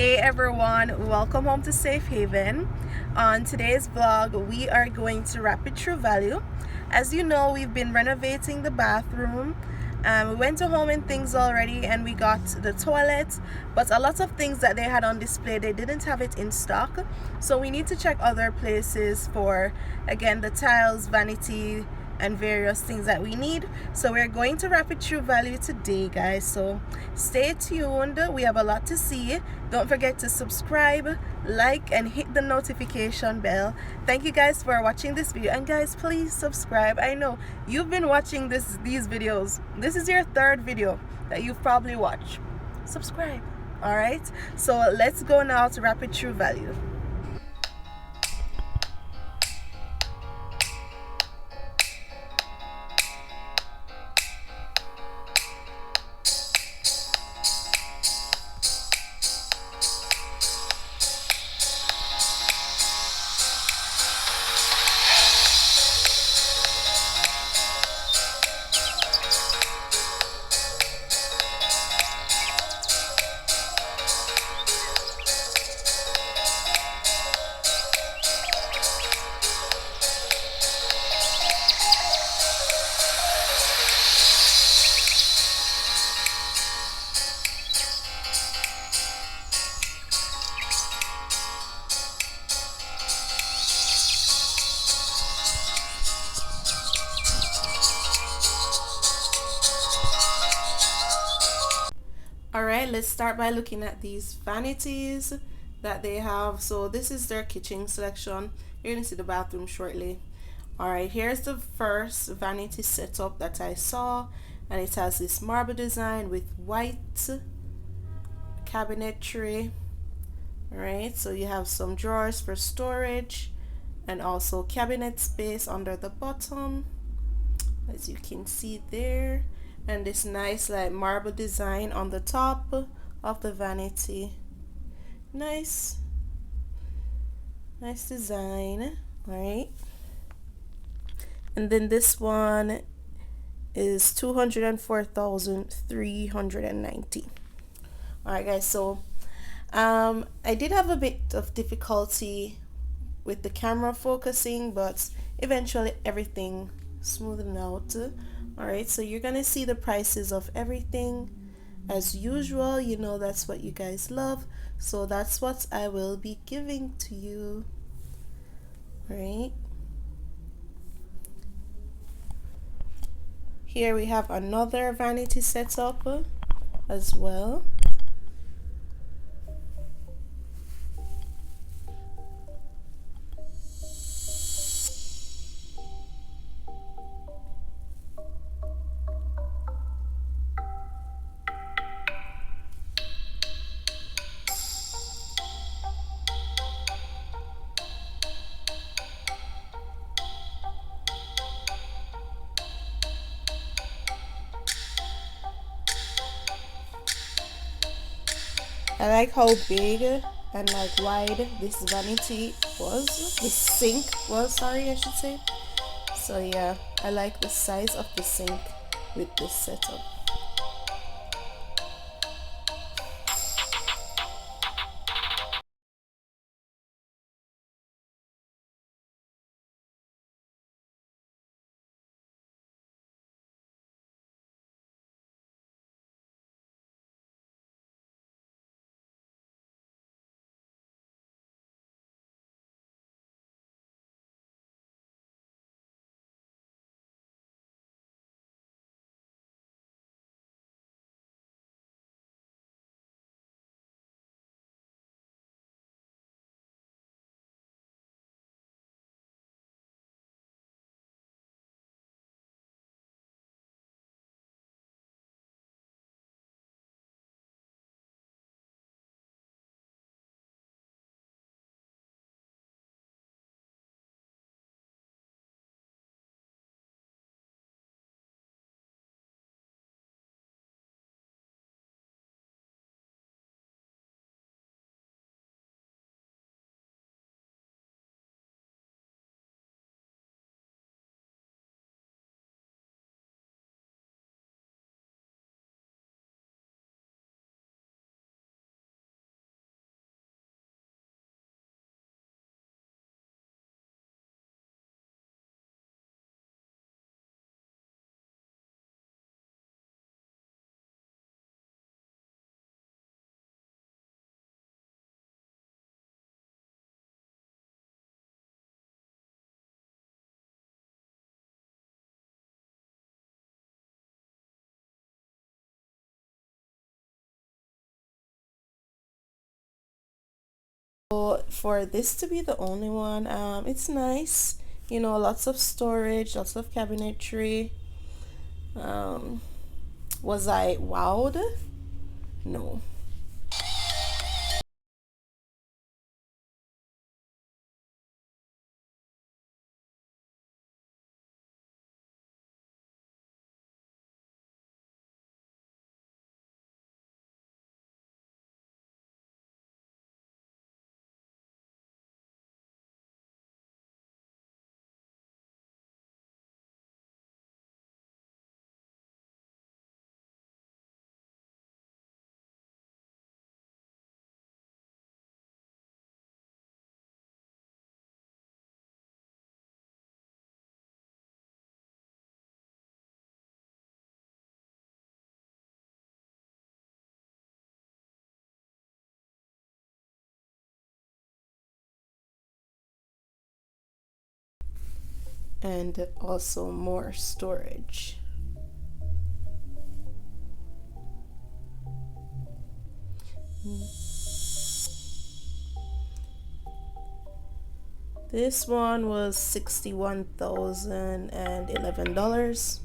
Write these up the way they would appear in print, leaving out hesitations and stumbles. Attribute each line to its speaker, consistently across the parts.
Speaker 1: Hey everyone, welcome home to Safe Haven. On today's vlog, we are going to Rapid True Value. As you know, we've been renovating the bathroom. We went to Home and Things already and we got the toilet, but a lot of things that they had on display, they didn't have it in stock. So we need to check other places for, again, the tiles, vanity, and various things that we need. So we're going to Rapid True Value today, guys, so stay tuned. We have a lot to see. Don't forget to subscribe, like, and hit the notification bell. Thank you guys for watching this video, and guys, please subscribe. I know you've been watching these videos. This is your third video that you've probably watched. Subscribe. All right, so let's go now to Rapid True Value. Alright, let's start by looking at these vanities that they have. So this is their kitchen selection. You're going to see the bathroom shortly. Alright, here's the first vanity setup that I saw, and it has this marble design with white cabinetry. Alright, so you have some drawers for storage and also cabinet space under the bottom, as you can see there, and this nice like marble design on the top of the vanity. Nice design. All right, and then this one is 204,390. All right, guys, so I did have a bit of difficulty with the camera focusing, but eventually everything smoothed out. All right, so you're gonna see the prices of everything as usual. You know that's what you guys love, so that's what I will be giving to you. All right, here we have another vanity setup as well. I like how big and like wide this vanity was, this sink was, sorry I should say. So yeah, I like the size of the sink with this setup. So for this to be the only one, it's nice, you know, lots of storage, lots of cabinetry. Was I wowed? No. And also more storage. This one was $61,011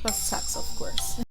Speaker 1: plus tax, of course.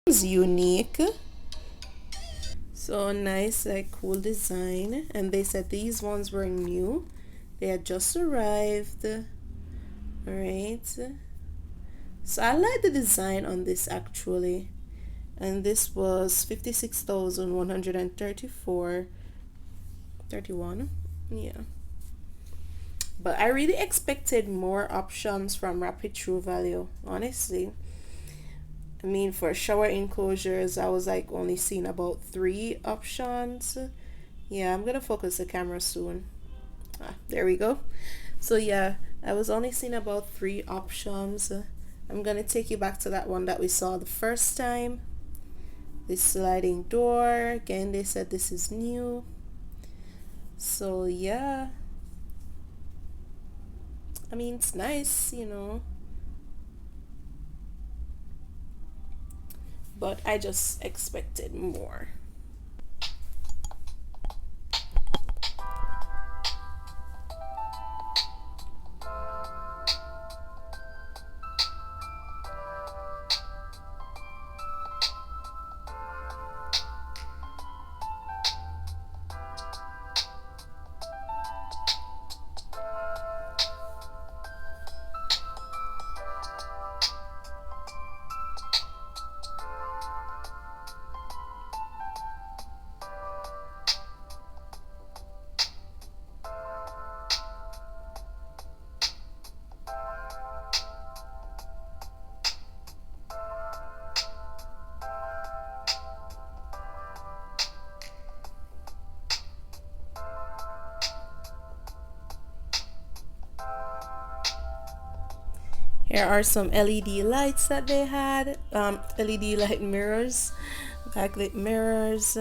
Speaker 1: It's unique. So nice, like cool design. And they said these ones were new. They had just arrived. Alright. So I like the design on this actually. And this was 56,134. 31. Yeah. But I really expected more options from Rapid True Value, honestly. I mean, for shower enclosures, I was like only seeing about 3 options. Yeah, I'm gonna focus the camera soon. There we go. So yeah, I was only seeing about 3 options. I'm gonna take you back to that one that we saw the first time. This sliding door, again, they said this is new. So yeah, I mean, it's nice, but I just expected more. Here are some LED lights that they had. LED light mirrors, backlit mirrors.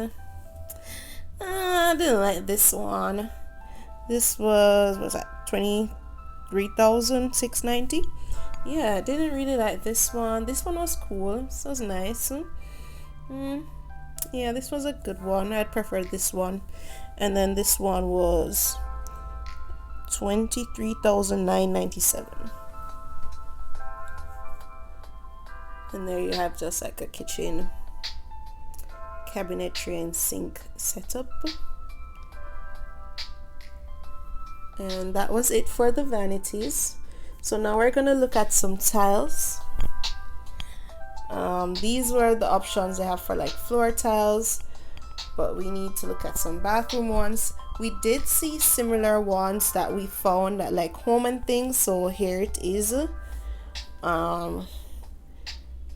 Speaker 1: I didn't like this one. This was that 23,690. Yeah, I didn't really like this one. This one was cool. This was nice. Yeah, this was a good one. I'd prefer this one. And then this one was 23,997. And there you have just like a kitchen cabinetry and sink setup. And that was it for the vanities. So now we're gonna look at some tiles. These were the options they have for like floor tiles, but we need to look at some bathroom ones. We did see similar ones that we found at like Home and Things, so here it is.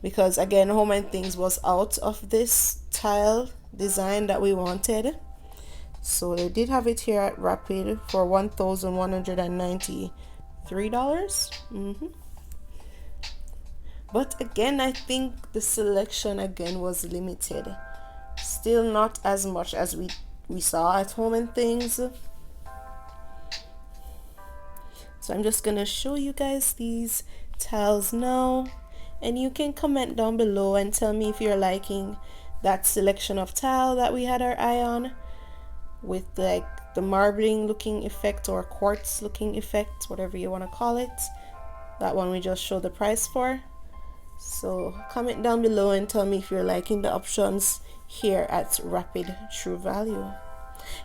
Speaker 1: Because again, Home and Things was out of this tile design that we wanted, so they did have it here at Rapid for $1,193. But again, I think the selection again was limited, still not as much as we saw at Home and Things. So I'm just gonna show you guys these tiles now, and you can comment down below and tell me if you're liking that selection of tile that we had our eye on, with like the marbling looking effect or quartz looking effect, whatever you want to call it. That one we just showed the price for. So comment down below and tell me if you're liking the options here at Rapid True Value.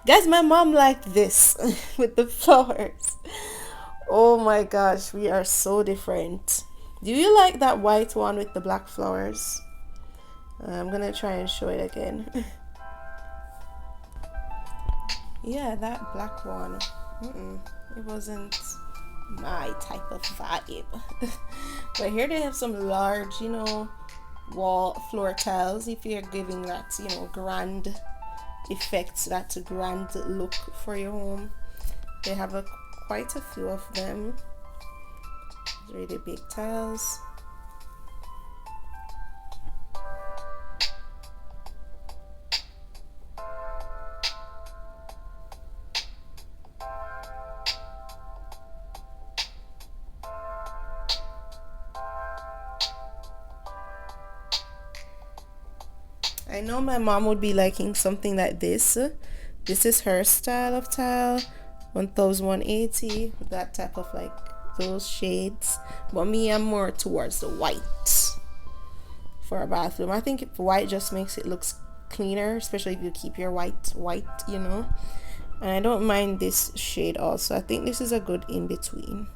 Speaker 1: Guys, my mom liked this with the flowers. Oh my gosh, we are so different. Do you like that white one with the black flowers? I'm gonna try and show it again. Yeah, that black one. It wasn't my type of vibe. But here they have some large, wall floor tiles. If you're giving that, grand effects, that grand look for your home, they have quite a few of them. Really big tiles. I know my mom would be liking something like this. This is her style of tile, 1,180, that type of like those shades. But me, I'm more towards the white for a bathroom. I think white just makes it look cleaner, especially if you keep your white, And I don't mind this shade also. I think this is a good in between.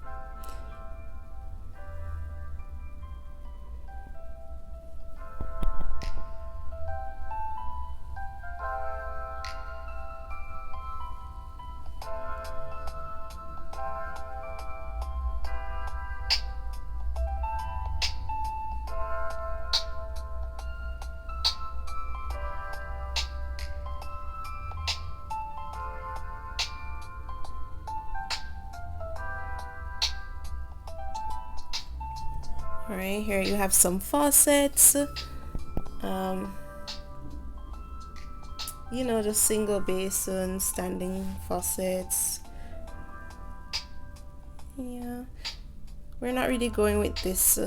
Speaker 1: All right, here you have some faucets. You know, just single basin, standing faucets. Yeah, we're not really going with this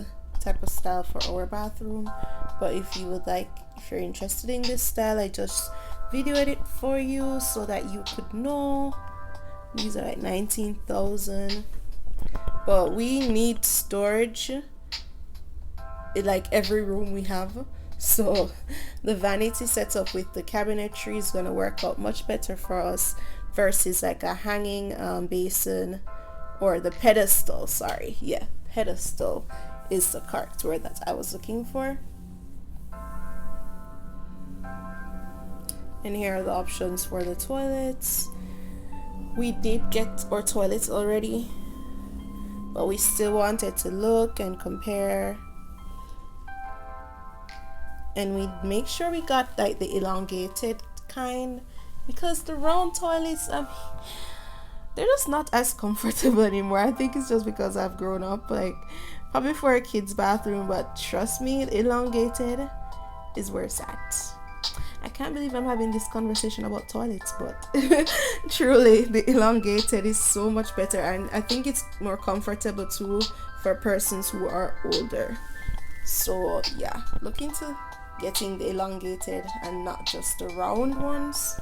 Speaker 1: type of style for our bathroom, but if you would like, if you're interested in this style, I just videoed it for you so that you could know. These are like 19,000, but we need storage in like every room we have, so the vanity setup with the cabinetry is going to work out much better for us versus like a hanging basin, or the pedestal, sorry, yeah, pedestal is the correct word that I was looking for. And here are the options for the toilets. We did get our toilets already, but we still wanted to look and compare, and we make sure we got like the elongated kind, because the round toilets, they're just not as comfortable anymore. I think it's just because I've grown up, like probably for a kid's bathroom, but trust me, elongated is where it's at. I can't believe I'm having this conversation about toilets, but truly the elongated is so much better, and I think it's more comfortable too for persons who are older. So yeah, look into getting the elongated and not just the round ones.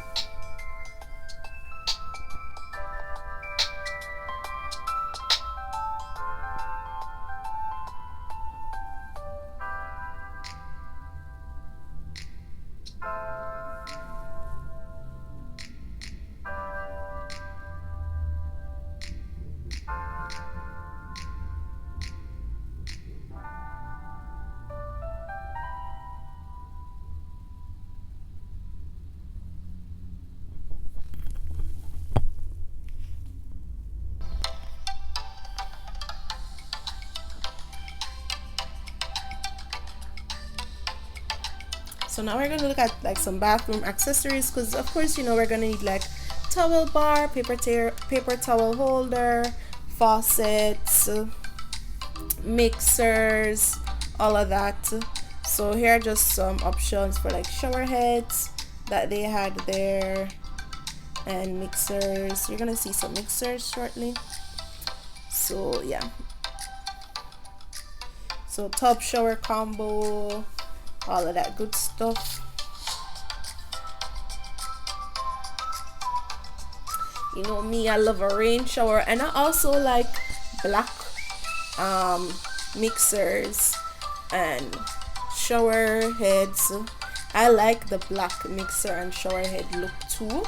Speaker 1: So now we're gonna look at like some bathroom accessories, because of course, you know, we're gonna need like towel bar, paper towel holder, faucets, mixers, all of that. So here are just some options for like shower heads that they had there, and mixers. You're gonna see some mixers shortly. So yeah, so tub shower combo, all of that good stuff. You know me, I love a rain shower, and I also like black mixers and shower heads. I like the black mixer and shower head look too.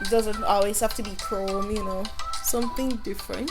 Speaker 1: It doesn't always have to be chrome, you know, something different.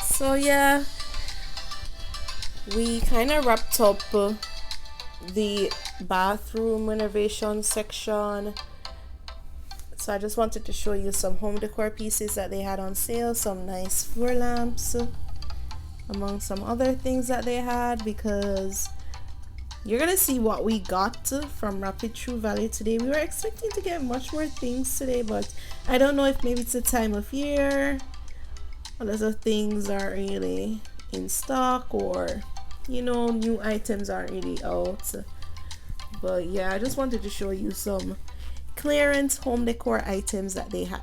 Speaker 1: So yeah, we kind of wrapped up the bathroom renovation section. So I just wanted to show you some home decor pieces that they had on sale, some nice floor lamps among some other things that they had, because you're gonna see what we got from Rapid True Value today. We were expecting to get much more things today, but I don't know if maybe it's the time of year a lot of things are really in stock, or you know, new items aren't really out. But yeah, I just wanted to show you some clearance home decor items that they had.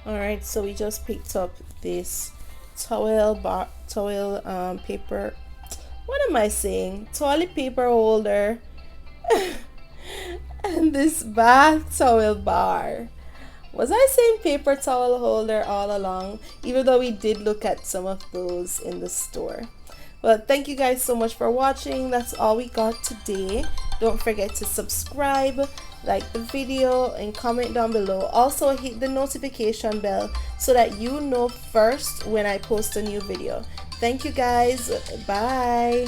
Speaker 1: Alright, so we just picked up this towel paper. What am I saying? Toilet paper holder and this bath towel bar. Was I saying paper towel holder all along? Even though we did look at some of those in the store. But thank you guys so much for watching. That's all we got today. Don't forget to subscribe, like the video, and comment down below. Also hit the notification bell so that you know first when I post a new video. Thank you guys. Bye.